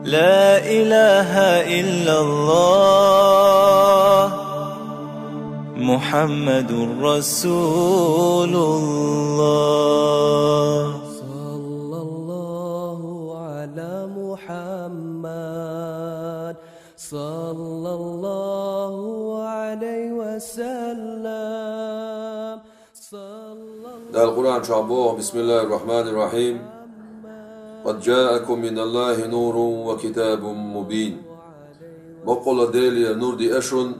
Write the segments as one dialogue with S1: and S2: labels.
S1: لا إله إلا الله محمد رسول الله.
S2: صلى الله على محمد صلى الله عليه وسلم.
S3: ده القرآن شعبوه. بسم الله الرحمن الرحيم. قد جاءكم من الله نور وكتاب مبين. بقول ديلي نور دي أشون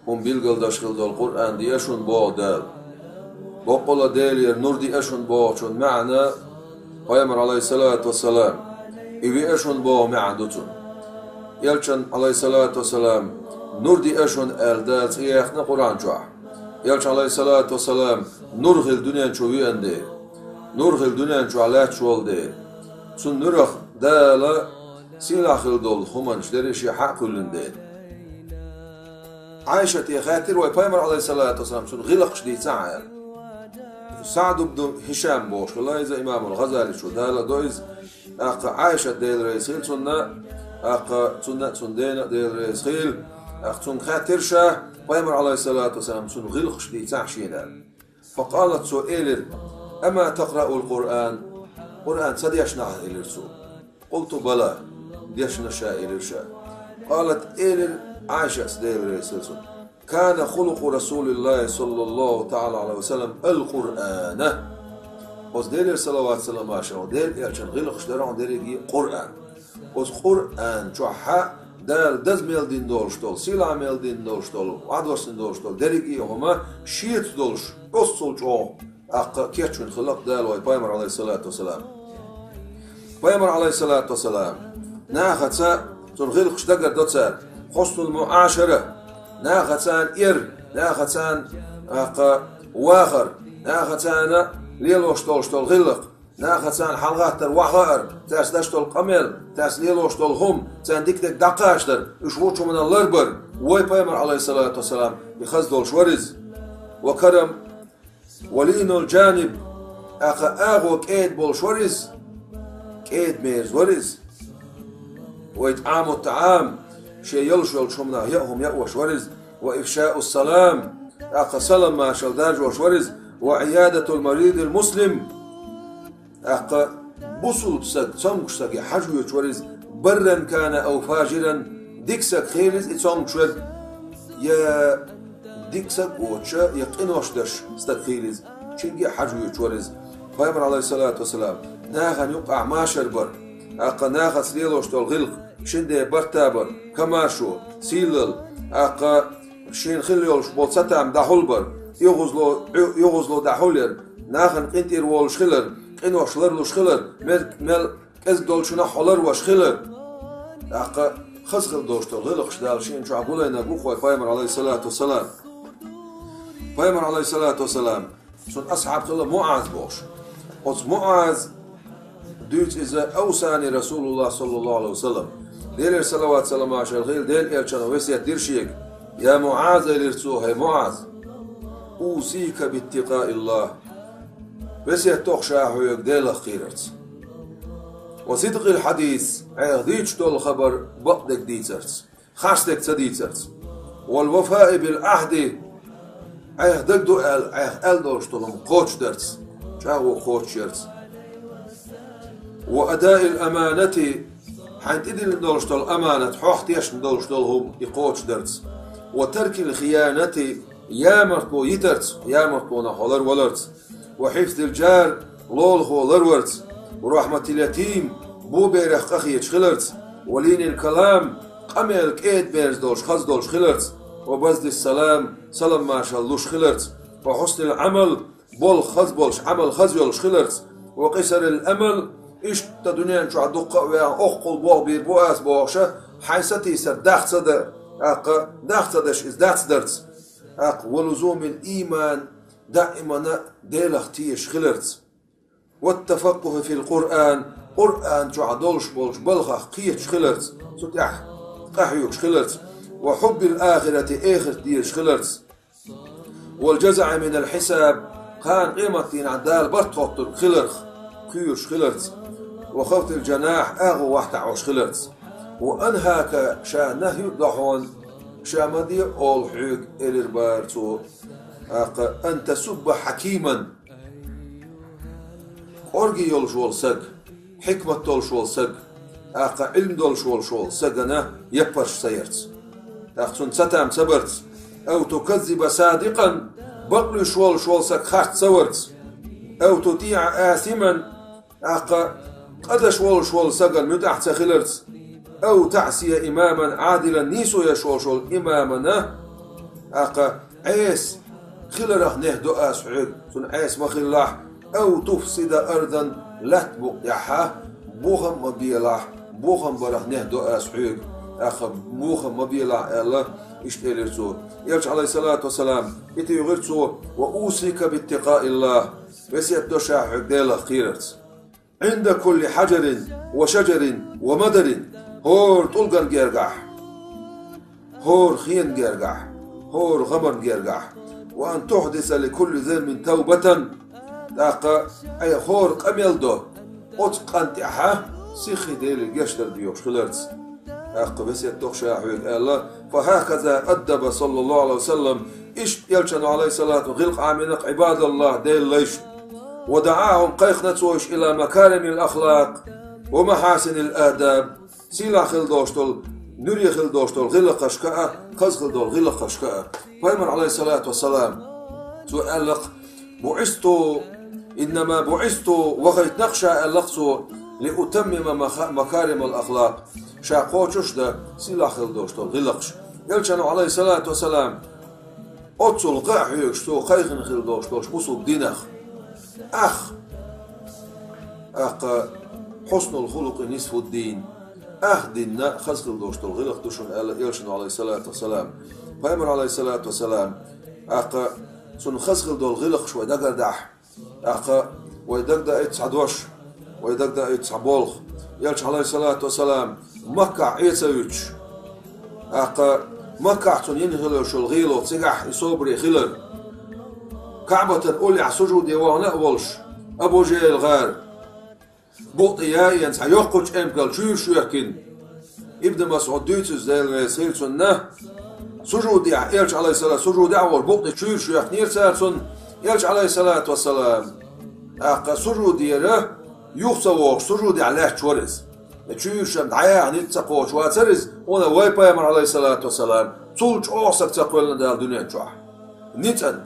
S3: بالقل دشخل دو القرآن دي أشون بو دال. بقول ديلي نور دي أشون بو شون معنا قيمر عليه الصلاة والسلام إبي أشون بو معدتون يلشن عليه الصلاة والسلام نور دي أشون ألدات إياخنا قرآن شوح يلشن عليه الصلاة والسلام نور غل دنيا شوي أندي نور غل دنيا شو على شوال دي سن نورخ دالا سيلاخل دول خمن شدريشي حق كلن دي عائشة يا خاتر ويبايمر عليه الصلاة والسلام سن غلق شديد ساعة سعد بن هشام بوش والله إذا إمام الغزالي شو دالا دويز أقا عائشة ديل رئيسيل سنة أقا سنة دينا ديل رئيسيل أقا سن خاتر شاه بايمر عليه الصلاة والسلام سن غلق شديد ساعة شينا فقالت سؤال أما تقرأ القرآن قرآن سديشنا إلرسو قلت بلى ديشنا شاء إلرشا قالت إلر عائشة سديل رئيسيل كان خلق رسول الله صلى الله تعالى عليه وسلم القرآن وزدير صلوات سلام عشان ودير يالشان غلق شدران دير يجي قرآن وز قرآن شوحا دال دزميل دين دولشتول سيلا ميل دين دولشتول وعدوسن دولشتول دير يجي هما شيت دولش قصول جو أق كيتشون خلق دال وي بايمر عليه الصلاة والسلام بايمر عليه الصلاة والسلام ناخد سا تون غلق شدقر دوتسار خصن المعاشرة ناختان ناختان واخر ناختان ليلوشتول غلق ناختان حلقات وحار تاس دشتول قمل تاس ليلوشتول هم تان ديك دقاشتر اشوچو من اللربر وي بايمر عليه الصلاة والسلام بخزدول شورز وكرم ولين الجانب اغو كيد بول شورز كيد ميرز ورز ويتعاموا الطعام شيء يلشل شمنا يأهم يأوش ورز وإفشاء السلام أقا سلام ما شلداج وشورز وعيادة المريض المسلم أقا بصل تسد تسمك ساقي حجو يشورز برا كان أو فاجرا ديكسك خيرز اتسمك شورز يا ديكسك وشا يقنوش دش ستك خيرز شنجي حجو يشورز فايمر عليه الصلاة والسلام ناغن يقع ما شربر أقا ناغت سليلوش تول غلق شندي برتابر كماشو سيلل أقا شين خليولش بولساتام دحولبر يغزلو دحولر ناخن قنتير وولش خلر قنو شلرلوش خلر مل كز دولشنا حولر وش خلر أقا خسخل دوشتو غلقش دال شين شو عقولينا بوخوي بايمر عليه الصلاة والسلام بايمر عليه الصلاة والسلام سن أصحاب خلر معاذ بوش وز معاذ دوت إذا أوساني رسول الله صلى الله عليه وسلم دير صلوات سلام عشر غير دير إلشان وسيا دير شيك يا معاذ إلرسوه يا معاذ أوصيك باتقاء الله وسيا تخشى حيوك ديل خيرت وصدق الحديث عيديش تول خبر بقدك ديترت خاصتك تديترت والوفاء بالعهد عيدك دو عيد دولش تولم قوش درت شاهو قوش شرت وأداء الأمانة حين تدل دولشتول أمانة حوحت يشن دولشتولهم يقوش درس وترك الخيانة يا مركو يترت يا مركو نحولر ولرت وحفظ الجار لول خولر ورت ورحمة اليتيم بو بيرخ قخي يشخلرت ولين الكلام قمل كيد بيرز دولش خز دولش خلرت وبزد السلام سلام ما شاء الله خلرت وحسن العمل بول خز بولش عمل خز يولش خلرت وقصر الأمل إيش تدنيا شو عدوقة ويا أخقل بوغ بير بوغاز بوغشة حيثتي سر داخت صدر أقا داخت صدرش إز داخت صدرت أقا ولزوم الإيمان دائما ديلخ تيش خلرت والتفقه في القرآن قرآن شو عدولش بولش بلغة قيش خلرت سوتيح قحيوش خلرت وحب الآخرة آخر ديش خلرت والجزع من الحساب كان قيمتين عدال برطوط خلرخ كيوش خلرت وخفت الجناح أغو واحد عوش خلرت وأنهاك شا نهي ضحون شا مدي أول حيق إلربارتو أن تسب حكيما أرجي يول شول سج حكمة تول شول سج علم دول شول سجنا يبرش سيرت أخذ ستام سبرت أو تكذب صادقا بقل شول سج خارت سورت أو تطيع آثما قد شول سجن متحت سخلرت أو تعصي إماما عادلا نيسو يا شول إمامنا عيس خلره نهدو أسعود سن عيس مخلاح أو تفسد أرضا لا تبقيها بوخم مبيلاح بوخم بره نهدو أسعود بوخم مبيلاح الله اشتغلتو يرجع عليه الصلاة والسلام يتيغرتو وأوصيك باتقاء الله بس يتدوشا عقدال خيرت عند كل حجر وشجر ومدر هور طلقن جرجح هور خين جرجح هور غمر جرجح وأن تحدث لكل ذنب توبة أي هور قميل دو أتقنتها سيخي ديل الجشتر ديوش خلرت بس يتدوشا عقدال الله فهكذا أدب صلى الله عليه وسلم إيش يلشن عليه الصلاة غلق عامنق عباد الله ديل ليش ودعاهم قيخنتوش إلى مكارم الأخلاق ومحاسن الآداب سيلا خلدوشتل نوري خلدوشتل غلق أشكاء قز خلدول غلق أشكاء فيمر عليه الصلاة والسلام سؤالق بعثتو إنما بعثتو وغيت نخشى ألقتو لأتمم مكارم الأخلاق شاقوشش ده سيلا خلدوشتل غلقش يلشن عليه الصلاة والسلام أتصل قاحيوشتو خيخن خلدوشتلش بصوب دينخ أخ حسن الخلق نصف الدين ديننا خزق الدوشتل غلق دوشن يلشن عليه الصلاة والسلام فأمر عليه الصلاة والسلام سن خزق الدول غلق شوي دقر دح ويدقدا يتسعدوش ويدقدا يتسعبولخ يلش عليه الصلاة والسلام مكة يتسويتش مكة سن ينهلو شو الغيلو تسقح يصوبري خلر كعبة أولي على سجود يوانا أولش أبو جيل غار بوطيا ينسى يقوش أمكال شو يكين ابن مسعود ديتس ديل سيل سنة سجود يلش عليه الصلاة سجود أول بوطي شو يكنير سارسون يلش عليه الصلاة والسلام سجود يره يخسووش سجود عليه شورس شم دعيا نتسقوش واتسرز وانا وايبا يمر عليه الصلاة والسلام تولج أوسك تقولنا دال دنيا تشوح نتن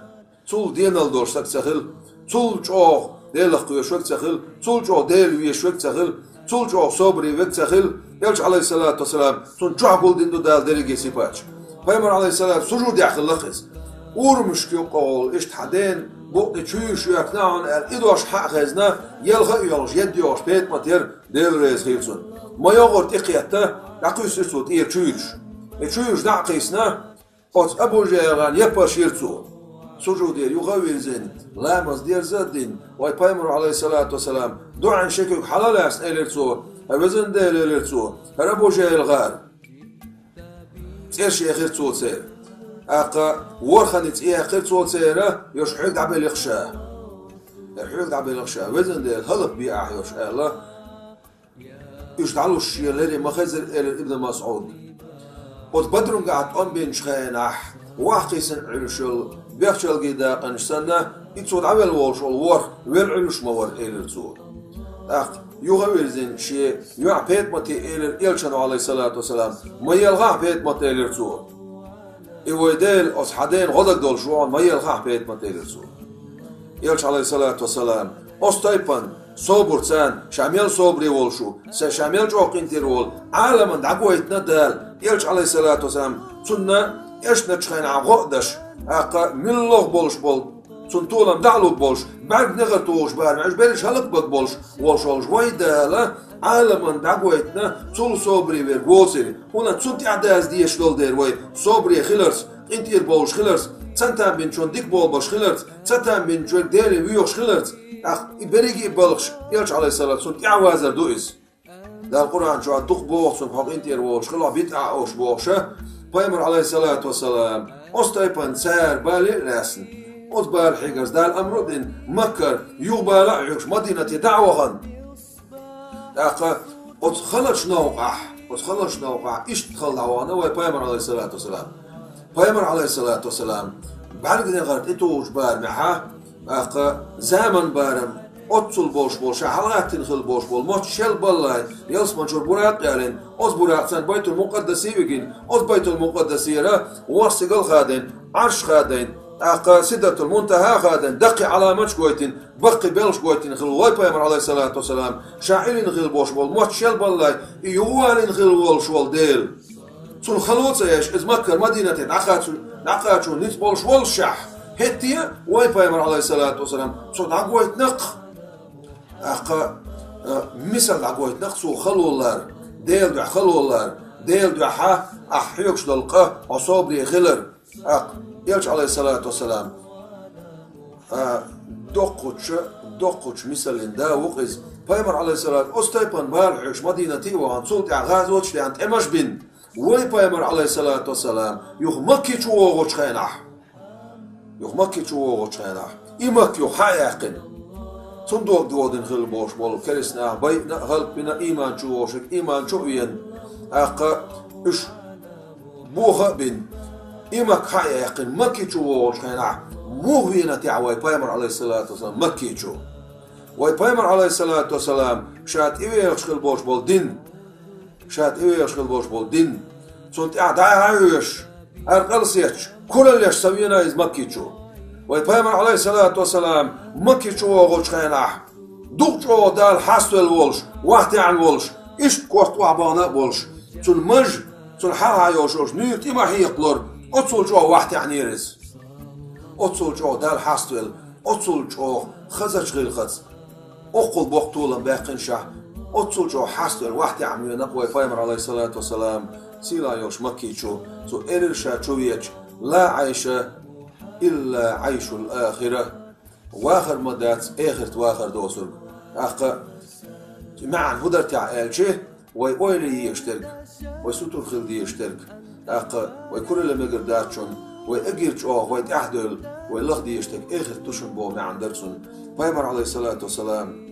S3: تول دينال دورسك تسخل تول جو ديلخ يشوك تسخل تول جو ديل يشوك تسخل تول جو صبري وك تسخل يلش عليه الصلاة والسلام تون جو قول ديندو دال ديريجي سيباتش فيمر عليه السلام سجود يعقل لخص ورمش يقول إشت حدين بوقت شو يقنعون الإدوش حق خزنا يلغى يلش يديوش بيت ماتير ديل ريز خيلسون ما يغور تقيته يقيس يسوت إير تشويش دعقيسنا أت أبو جيران يبقى شيرتو سجود يغوي زين لامز دير زدين واي بايمر عليه الصلاة والسلام دعاء شكيك حلال أسن إلرتو أبزن ديل إلرتو هربو جيل غار تيرش يخيرتو تير ورخنت إيه خيرتو تيره يوش حيق دعبيل يخشاه حيق دعبيل يخشاه وزن ديل هلق بيع يوش الله يوش تعالوا الشيء اللي ما خزر ابن مسعود قد بدرون قاعد أم بين شخينح واقيسن عرشل بيخشل جدا قنشسنا يتصود عمل والشل ور والعرش مور إلرتو يغوي زين شيء يعبيت متي إلشان عليه الصلاة والسلام ما يلغى بيت متي إلرتو يوديل أصحابين غدق دول شوان ما يلغى بيت متي إلرتو يلش عليه الصلاة والسلام أستيبان صبر سان شامل صبري والشو شامل جوقين تيرول عالما دعوة يتندل يلش عليه الصلاة والسلام سنة إيش نتشخين عقدش من الله بولش بول سنتولم دعلو بولش بعد نغرتوش بعد معش بيرش هلق بق بولش وشولش ويدالا عالما دعوة يتنا تول صبري بير بوسري هنا تسنتي عداز ديش دول دير وي صبري خلرس انتير بولش خلرس تسنتان بين شون ديك بول باش خلرس تسنتان بين شون ديري ويوش خلرس بريجي بالغش يلش عليه الصلاة سنت يعوازر دوئس دا القرآن شو عدوق بوغ سن حق انتير بولش خلا بيتع اوش بوغشه بايمر عليه الصلاة والسلام أستيبان سار بالي راسن أتبال حيقز دا الأمر دين مكر يغبال عيوش مدينة دعوغن أخ أتخلص نوقع إشتخل دعوانا ويبايمر عليه الصلاة والسلام بايمر عليه الصلاة والسلام بعد كده غرت إتوش بار معها أخ زمن بارم أتصل بوش حلقات تنخل بوش موت شل بالله يلس منشور براق يالين أز براق سن بيت المقدس يبين أز بيت المقدس يرى ورسقل خادين عرش خادين أخ سدرة المنتهى خادين دقي علامات قويتين بقي بلش قويتين خل واي بايمر عليه الصلاة والسلام شاعرين خل بوش موت شل بالله يوالين خل والش والديل سون خلوص ايش از مكة مدينة نقاتشو نسبولش والشح هتيا واي بايمر عليه الصلاة والسلام سون عقويت نق أخ مثل عقويت نق سو خلولار ديل دع خلولار ديل دع ها أحيوكش دلقة عصابري خلر أخ يلش عليه الصلاة والسلام دقوش مثل دا وقز بايمر عليه الصلاة أستيبان بارحش مدينة وان سلطة غازوش لأن تمش بن وي بايمر عليه الصلاة والسلام يخ مكي چوغو چخينح إمك يخ حياقن صندوق دودن خل بوش بول كرسنا بينا خلق بنا إيمان چوغوشك إيمان چوغين أقا إش بوغا بن إمك حياقن مكي چوغو چخينح موهينا تعوي بايمر عليه الصلاة والسلام مكي چو وي بايمر عليه الصلاة والسلام شات إيوه يخل بوش بول دين شات إيه يشغل بوش بول دين صنت عايش أرقل سيتش كل اللي يسوينا إز مكيتشو ويبايمر عليه الصلاة والسلام مكيتشو وغوش خيناح دوغشو دال حاسو الولش واحتي عن ولش إيش كوست وعبانا بولش صن مج صن حرها يوشوش نيرت إما هيقلر أتصل جو واحتي عن يرز أتصل جو دال حاسو أتصل جو خزش غير خز أقل بوقتولا باقين شاه أتصل جو حاسد الواحد عمي نقوى بايمر عليه الصلاة والسلام سيلا يوش مكيشو سو إرشا شويتش لا عيش إلا عيش الآخرة واخر مدات آخر واخر دوسر أخ معا هدر تعالجه ويقولي يشترك ويسوتر خلدي يشترك أخ ويكون لما قرداتشون ويأجرش ويتعدل ويلغدي يشترك آخر تشن بو معا درسون بايمر عليه الصلاة والسلام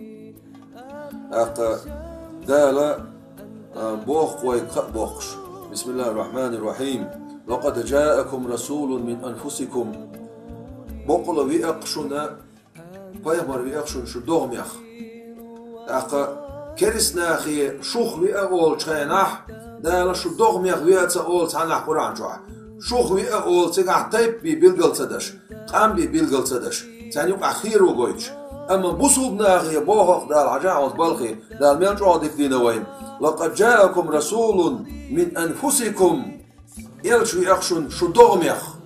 S3: دالا بوخ ويقبوخش بسم الله الرحمن الرحيم لقد جاءكم رسول من أنفسكم بقول ويأقشنا بايمر ويأقشن شو دوغميخ كرسنا أخي شوخ ويأقول شخيناح دالا شو دوغميخ ويأتسأول تعنح قرآن جوع شوخ ويأقول تقع تيب بي بيلغل تدش قام بي بيلغل تدش تعني يقع خير وقويتش أما بصوبنا أخي بوهق دال عجاوز بالخي دال ميانجو عدك دينوين لقد جاءكم رسول من أنفسكم يلشو يأخشن شو دوغميخ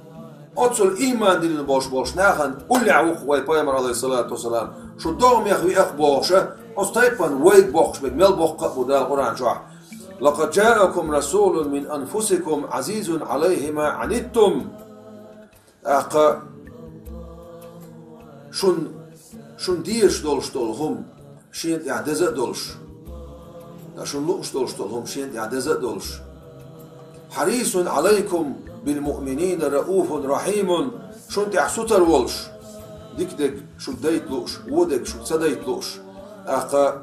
S3: أتصل إيمان دين بوش ناخن قل عوخ ويبايمر عليه الصلاة والسلام شو دوغميخ ويأخ بوش أستيبان ويك بوخش بكمل بوخ بدال قرآن شوح لقد جاءكم رسول من أنفسكم عزيز عليه ما عنتم أقا شون ديرش دولش دولهم شين اعدزة دولش شون لوش دولش دولهم شين اعدزة دولش حريص عليكم بالمؤمنين رؤوف رحيم شون تعسوتر ولش ديك شو دايت لوش ودك شو سدايت لوش أقا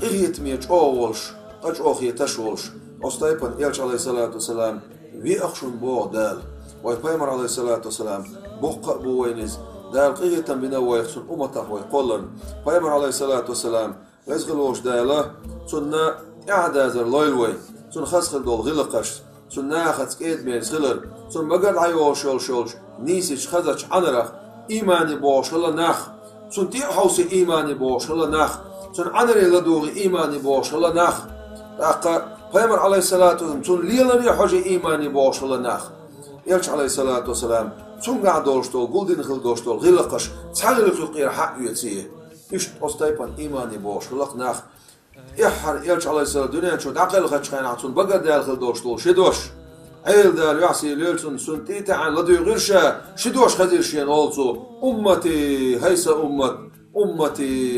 S3: قريت ميج ولش قج أخيتش ولش أستيبان إلش عليه الصلاة والسلام وي أخشون بو دال ويبايمر عليه الصلاة والسلام بوق بوينز دال قيتا بنا ويخسن أمته ويقولن بايمر عليه الصلاة والسلام ويزغلوش داله سنة إعدازر لويلوي سن خسخل دول غلقش سن ناخت كيد ميرز غلر سن بقر عيوش شولش نيسيش خزش عنرخ إيماني بوش هلا ناخ سن تيحوسي إيماني بوش هلا ناخ سن عنري لدوغي إيماني بوش هلا ناخ أقا بايمر عليه الصلاة والسلام سن ليلن يحوجي إيماني بوش هلا ناخ يلش عليه الصلاة والسلام سن قاعد دولشتول قلدين خل دولشتول غلقش تحلل القير حق يتسيه إيش أستيبان إيماني بوش هلق ناخ إحر يلش عليه الصلاة دنيا شو عقل خدش خيناتون بقى دال خل دولشتول شدوش عيل دال يعصي ليلسون سنتيتا عن لدي غيرشا شدوش خدير شين أولسو أمتي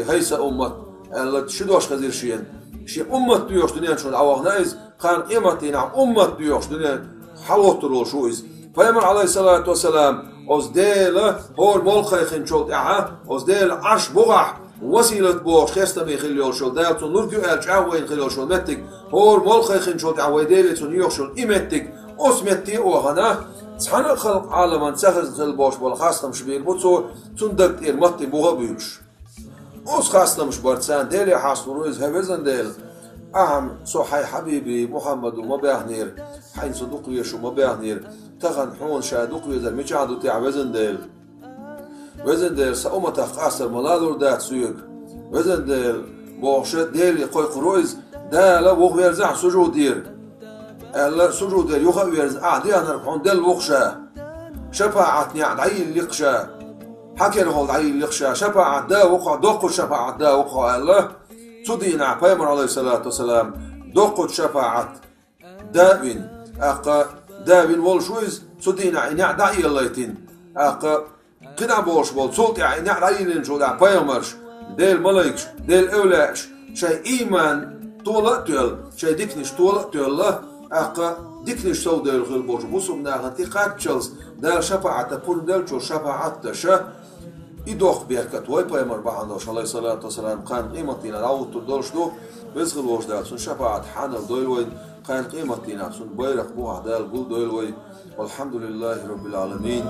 S3: هيس أمت لد شدوش خدير شين شي أمت ديوش دنيا شو العواق نايز خان إمتي نعم أمت ديوش دنيا حلوترو شويز فيمر عليه الصلاة والسلام أزديل هور ملخي خنشوت إعا أزديل عش بغح وسيلة بوش خستمي خليول شول دالتون لورجو ألش عوين خليول شول متك هور ملخي خين شول عويديلتون يوشول إمتك أسمتي أوغنا سحنا خلق عالما تسخز خل بوش بول خاصة مش بير بوتسو تندق إرمتي بوغا بيوش أس خاصة مش برتسان ديلي حاصل رويز هبزن ديل أهم صحي حبيبي محمد وما بيهنير حين صدوق يشو ما بيهنير تغن حون شادوق يزر ميشادو تاع وزن ديل سأمتا قاسر ملادور دات سويق وزن ديل بوغشة ديل يقوي قرويز دالا وغ ويرزع سجود دير ألا سجود دير يوخا ويرزع ديانا ربحون ديل وغشة شفاعتني عدعي اللقشة حكي لهول عدعي اللقشة شفاعت دا وقع دوقو شفاعت دا وقع ألا تدينا بيمر عليه الصلاة والسلام دوقو شفاعت دابين أقا دابين والشويز تدينا إنع دعي الليتين أقا كنا بوش بول صوت يعني عيلين شو ده بيامرش ديل ملايكش ديل أولاش شيء إيمان طولة تول شيء ديكنش طولة تول أقا ديكنش سو ديل غير بوش بوسم ناخن تقاك تشلز ديل شفاعة تبون ديل شو شفاعة تشا يدوخ بيركت واي بيامر بعندوش عليه الصلاة والسلام كان قيمتنا راوت تدورش دو بيزغل وش ديل سن شفاعة حانل دويل وين كان قيمتنا سن بيرك بوها ديل قول دويل وين والحمد لله رب العالمين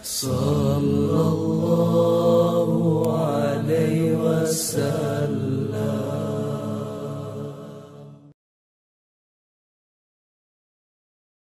S2: صلى الله